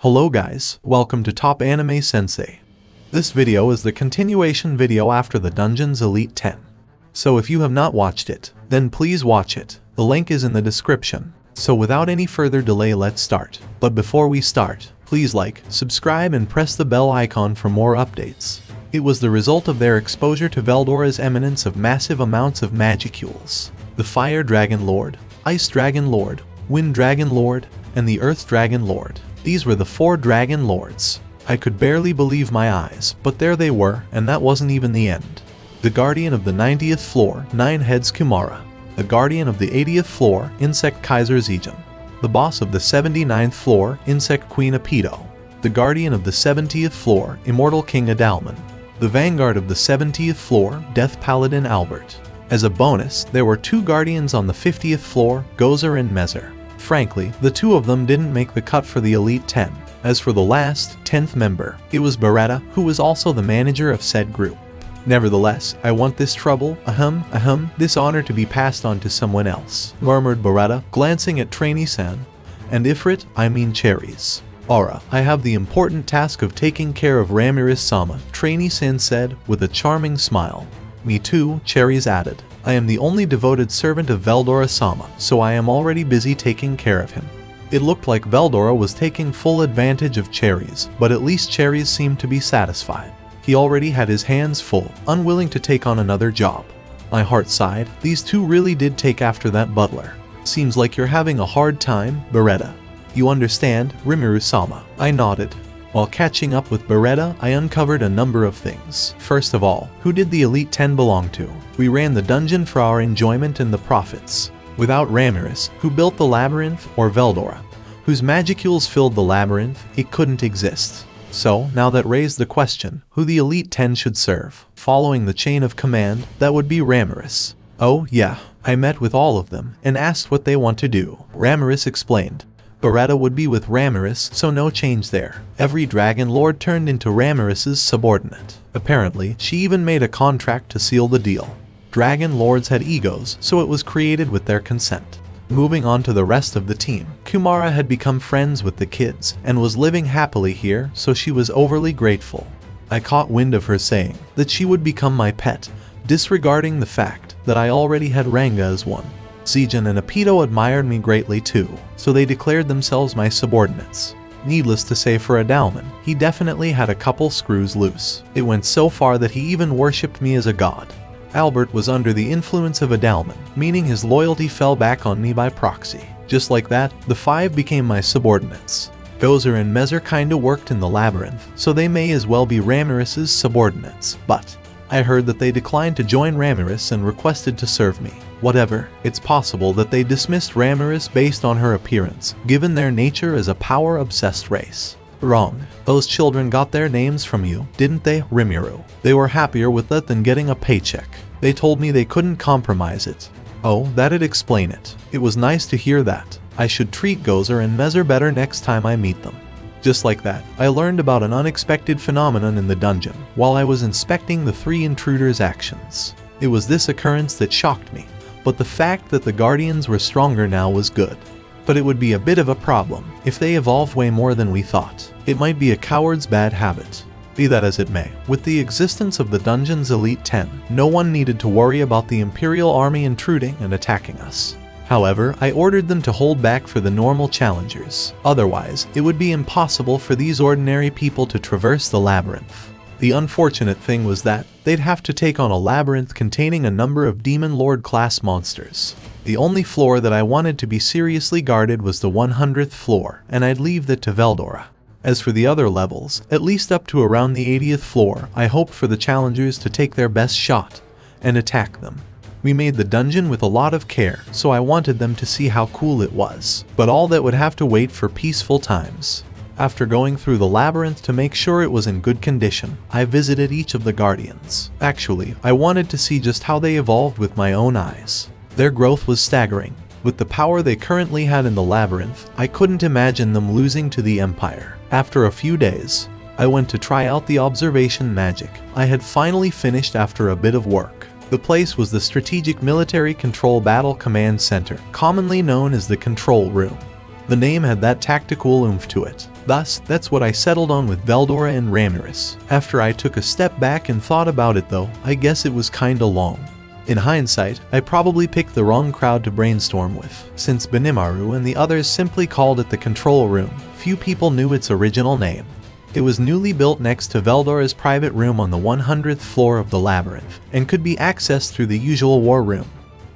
Hello guys, welcome to Top Anime Sensei. This video is the continuation video after the Dungeons Elite 10. So if you have not watched it, then please watch it. The link is in the description. So without any further delay, let's start. But before we start, please like, subscribe and press the bell icon for more updates. It was the result of their exposure to Veldora's eminence of massive amounts of magicules. The Fire Dragon Lord, Ice Dragon Lord, Wind Dragon Lord, and the Earth Dragon Lord. These were the 4 Dragon Lords. I could barely believe my eyes, but there they were, and that wasn't even the end. The Guardian of the 90th floor, Nine Heads Kumara. The Guardian of the 80th floor, Insect Kaiser Zijin. The Boss of the 79th floor, Insect Queen Apido. The Guardian of the 70th floor, Immortal King Adalman. The Vanguard of the 70th floor, Death Paladin Albert. As a bonus, there were 2 Guardians on the 50th floor, Gozer and Mezer. Frankly, the 2 of them didn't make the cut for the Elite 10. As for the last, 10th member, it was Beretta, who was also the manager of said group. Nevertheless, I want this trouble, this honor to be passed on to someone else, murmured Beretta, glancing at Trainee-san. And Ifrit, I mean Cherries. Aura, I have the important task of taking care of Ramirez-sama, Trainee-san said, with a charming smile. Me too, Cherries added. I am the only devoted servant of Veldora-sama, so I am already busy taking care of him. It looked like Veldora was taking full advantage of Cherries, but at least Cherries seemed to be satisfied. He already had his hands full, unwilling to take on another job. My heart sighed, these 2 really did take after that butler. Seems like you're having a hard time, Beretta. You understand, Rimuru-sama. I nodded. While catching up with Beretta, I uncovered a number of things. First of all, who did the Elite 10 belong to? We ran the dungeon for our enjoyment and the profits. Without Ramirez, who built the labyrinth, or Veldora, whose magicules filled the labyrinth, it couldn't exist. So, now that raised the question, who the Elite 10 should serve. Following the chain of command, that would be Ramirez. Oh yeah, I met with all of them, and asked what they want to do. Ramirez explained. Beretta would be with Ramirez, so no change there. Every Dragon Lord turned into Ramirez's subordinate. Apparently, she even made a contract to seal the deal. Dragon Lords had egos, so it was created with their consent. Moving on to the rest of the team, Kumara had become friends with the kids, and was living happily here, so she was overly grateful. I caught wind of her saying that she would become my pet, disregarding the fact that I already had Ranga as one. Zijin and Apido admired me greatly too, so they declared themselves my subordinates. Needless to say, for Adalman, he definitely had a couple screws loose. It went so far that he even worshipped me as a god. Albert was under the influence of Adalman, meaning his loyalty fell back on me by proxy. Just like that, the 5 became my subordinates. Gozer and Mezer kinda worked in the labyrinth, so they may as well be Ramirez's subordinates, but I heard that they declined to join Ramirez and requested to serve me. Whatever, it's possible that they dismissed Ramirez based on her appearance, given their nature as a power-obsessed race. Wrong. Those children got their names from you, didn't they, Rimuru? They were happier with that than getting a paycheck. They told me they couldn't compromise it. Oh, that'd explain it. It was nice to hear that. I should treat Gozer and Mezer better next time I meet them. Just like that, I learned about an unexpected phenomenon in the dungeon while I was inspecting the 3 intruders' actions. It was this occurrence that shocked me, but the fact that the Guardians were stronger now was good. But it would be a bit of a problem if they evolved way more than we thought. It might be a coward's bad habit. Be that as it may, with the existence of the Dungeons Elite 10, no one needed to worry about the Imperial Army intruding and attacking us. However, I ordered them to hold back for the normal challengers. Otherwise, it would be impossible for these ordinary people to traverse the labyrinth. The unfortunate thing was that they'd have to take on a labyrinth containing a number of Demon Lord class monsters. The only floor that I wanted to be seriously guarded was the 100th floor, and I'd leave that to Veldora. As for the other levels, at least up to around the 80th floor, I hoped for the challengers to take their best shot and attack them. We made the dungeon with a lot of care, so I wanted them to see how cool it was, but all that would have to wait for peaceful times. After going through the labyrinth to make sure it was in good condition, I visited each of the Guardians. Actually, I wanted to see just how they evolved with my own eyes. Their growth was staggering. With the power they currently had in the labyrinth, I couldn't imagine them losing to the Empire. After a few days, I went to try out the observation magic I had finally finished after a bit of work. The place was the Strategic Military Control Battle Command Center, commonly known as the Control Room. The name had that tactical oomph to it. Thus, that's what I settled on with Veldora and Ramirez. After I took a step back and thought about it though, I guess it was kinda long. In hindsight, I probably picked the wrong crowd to brainstorm with, since Benimaru and the others simply called it the control room. Few people knew its original name. It was newly built next to Veldora's private room on the 100th floor of the labyrinth, and could be accessed through the usual war room.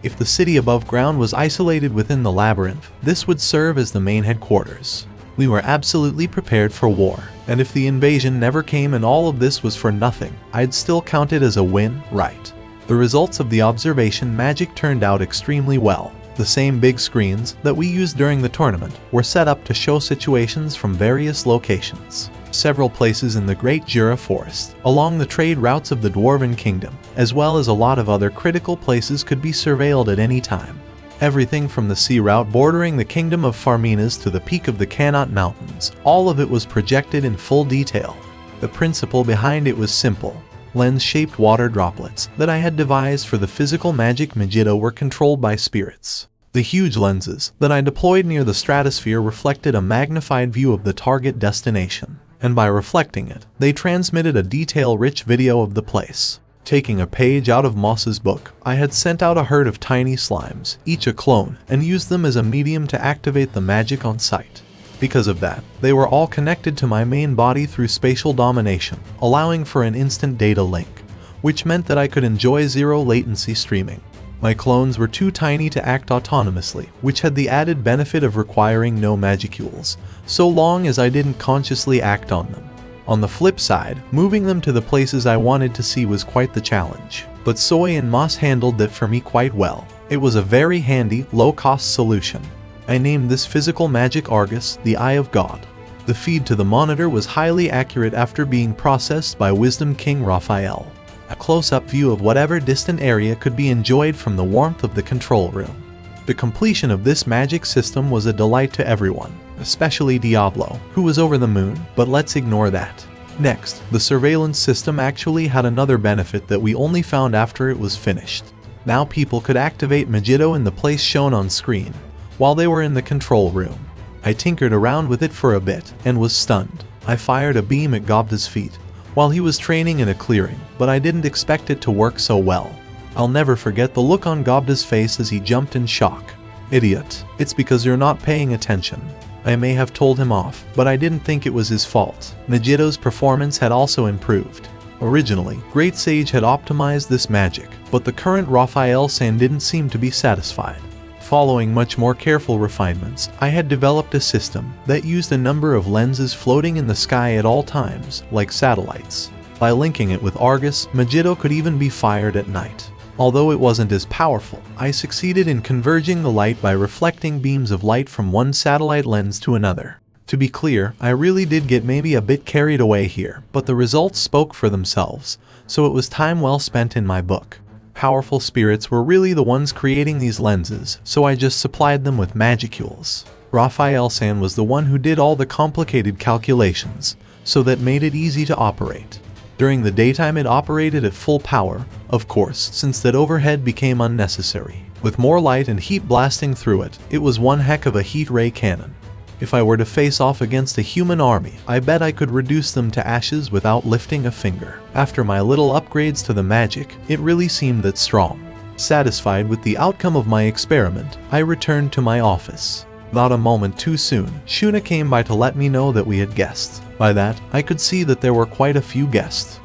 If the city above ground was isolated within the labyrinth, this would serve as the main headquarters. We were absolutely prepared for war, and if the invasion never came and all of this was for nothing, I'd still count it as a win, right? The results of the observation magic turned out extremely well. The same big screens that we used during the tournament were set up to show situations from various locations. Several places in the Great Jura Forest, along the trade routes of the Dwarven Kingdom, as well as a lot of other critical places could be surveilled at any time. Everything from the sea route bordering the Kingdom of Farminas to the peak of the Kanat Mountains, all of it was projected in full detail. The principle behind it was simple. Lens-shaped water droplets that I had devised for the physical magic Megiddo were controlled by spirits. The huge lenses that I deployed near the stratosphere reflected a magnified view of the target destination, and by reflecting it, they transmitted a detail-rich video of the place. Taking a page out of Moss's book, I had sent out a herd of tiny slimes, each a clone, and used them as a medium to activate the magic on site. Because of that, they were all connected to my main body through spatial domination, allowing for an instant data link, which meant that I could enjoy zero latency streaming. My clones were too tiny to act autonomously, which had the added benefit of requiring no magicules, so long as I didn't consciously act on them. On the flip side, moving them to the places I wanted to see was quite the challenge, but Soy and Moss handled that for me quite well. It was a very handy, low-cost solution. I named this physical magic Argus, the Eye of God. The feed to the monitor was highly accurate after being processed by Wisdom King Raphael. A close-up view of whatever distant area could be enjoyed from the warmth of the control room. The completion of this magic system was a delight to everyone, especially Diablo, who was over the moon, but let's ignore that. Next, the surveillance system actually had another benefit that we only found after it was finished. Now people could activate Megiddo in the place shown on screen, while they were in the control room. I tinkered around with it for a bit, and was stunned. I fired a beam at Gobda's feet, while he was training in a clearing, but I didn't expect it to work so well. I'll never forget the look on Gobda's face as he jumped in shock. Idiot, it's because you're not paying attention. I may have told him off, but I didn't think it was his fault. Megiddo's performance had also improved. Originally, Great Sage had optimized this magic, but the current Raphael-san didn't seem to be satisfied. Following much more careful refinements, I had developed a system that used a number of lenses floating in the sky at all times, like satellites. By linking it with Argus, Megiddo could even be fired at night. Although it wasn't as powerful, I succeeded in converging the light by reflecting beams of light from one satellite lens to another. To be clear, I really did get maybe a bit carried away here, but the results spoke for themselves, so it was time well spent in my book. Powerful spirits were really the ones creating these lenses, so I just supplied them with magicules. Raphael-san was the one who did all the complicated calculations, so that made it easy to operate. During the daytime it operated at full power, of course, since that overhead became unnecessary. With more light and heat blasting through it, it was one heck of a heat ray cannon. If I were to face off against a human army, I bet I could reduce them to ashes without lifting a finger. After my little upgrades to the magic, it really seemed that strong. Satisfied with the outcome of my experiment, I returned to my office. Not a moment too soon, Shuna came by to let me know that we had guests. By that, I could see that there were quite a few guests.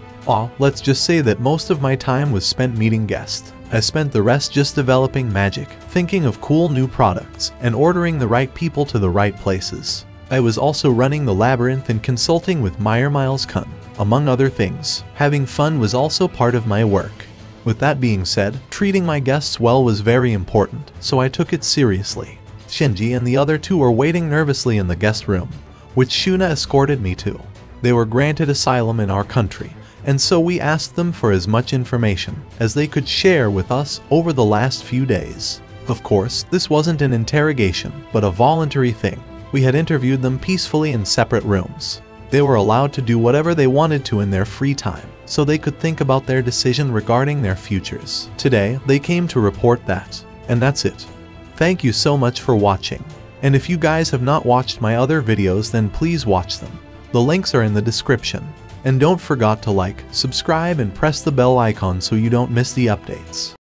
Let's just say that most of my time was spent meeting guests. I spent the rest just developing magic, thinking of cool new products, and ordering the right people to the right places. I was also running the labyrinth and consulting with Meyer Miles Kun, among other things. Having fun was also part of my work. With that being said, treating my guests well was very important, so I took it seriously. Shinji and the other two were waiting nervously in the guest room, which Shuna escorted me to. They were granted asylum in our country, and so we asked them for as much information as they could share with us over the last few days. Of course, this wasn't an interrogation, but a voluntary thing. We had interviewed them peacefully in separate rooms. They were allowed to do whatever they wanted to in their free time, so they could think about their decision regarding their futures. Today, they came to report that. And that's it. Thank you so much for watching. And if you guys have not watched my other videos, then please watch them. The links are in the description. And don't forget to like, subscribe and press the bell icon so you don't miss the updates.